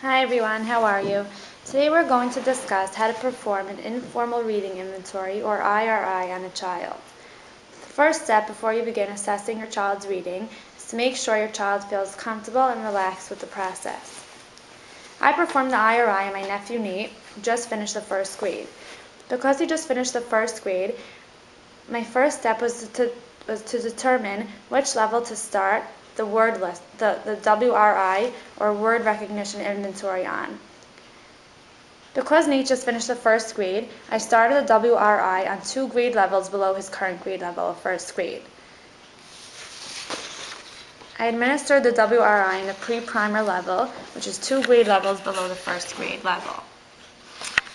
Hi everyone, how are you? Today we're going to discuss how to perform an informal reading inventory or IRI on a child. The first step before you begin assessing your child's reading is to make sure your child feels comfortable and relaxed with the process. I performed the IRI on my nephew Nate, who just finished the first grade. Because he just finished the first grade, my first step was to determine which level to start the word list, the WRI, or word recognition inventory on. Because Nate just finished the first grade, I started the WRI on 2 grade levels below his current grade level of first grade. I administered the WRI in the pre-primer level, which is 2 grade levels below the first grade level.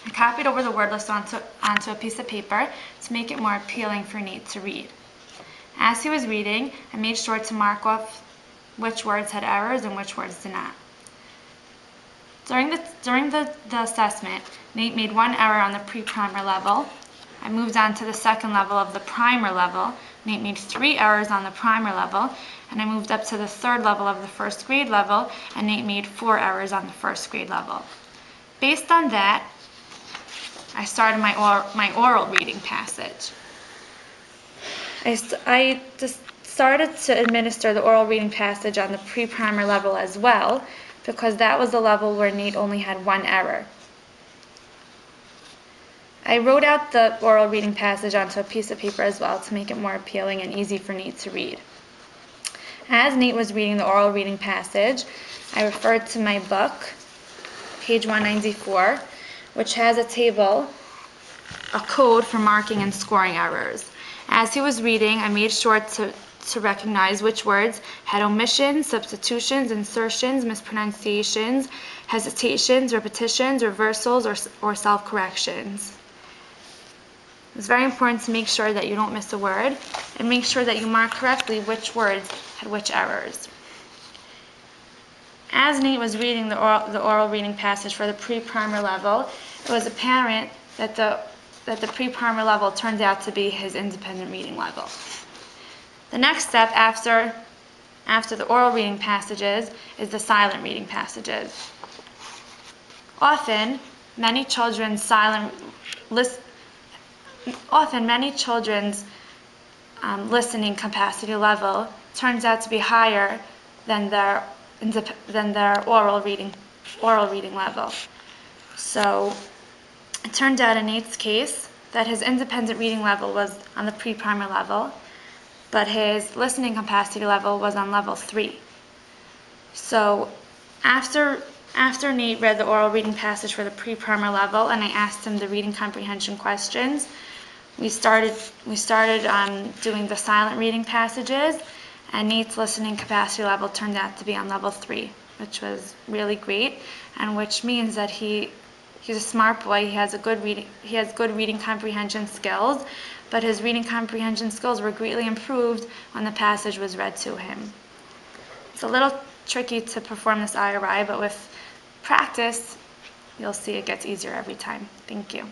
I copied over the word list onto a piece of paper to make it more appealing for Nate to read. As he was reading, I made sure to mark off which words had errors and which words did not. During the assessment, Nate made 1 error on the pre-primer level. I moved on to the second level of the primer level. Nate made 3 errors on the primer level, and I moved up to the third level of the first grade level, and Nate made 4 errors on the first grade level. Based on that, I started my oral reading passage. I just started to administer the oral reading passage on the pre-primer level as well, because that was the level where Nate only had 1 error. I wrote out the oral reading passage onto a piece of paper as well to make it more appealing and easy for Nate to read. As Nate was reading the oral reading passage, I referred to my book, page 194, which has a table, a code for marking and scoring errors. As he was reading, I made sure to recognize which words had omissions, substitutions, insertions, mispronunciations, hesitations, repetitions, reversals, or self-corrections. It's very important to make sure that you don't miss a word and make sure that you mark correctly which words had which errors. As Nate was reading the oral reading passage for the pre-primer level, it was apparent that the pre-primer level turned out to be his independent reading level. The next step after the oral reading passages is the silent reading passages. Often, many children's listening capacity level turns out to be higher than their oral reading level. So it turned out in Nate's case that his independent reading level was on the pre-primer level, but his listening capacity level was on level 3. So after Nate read the oral reading passage for the pre-primer level and I asked him the reading comprehension questions, we started doing the silent reading passages, and Nate's listening capacity level turned out to be on level 3, which was really great, and which means that he's a smart boy. He has good reading comprehension skills, but his reading comprehension skills were greatly improved when the passage was read to him. It's a little tricky to perform this IRI, but with practice, you'll see it gets easier every time. Thank you.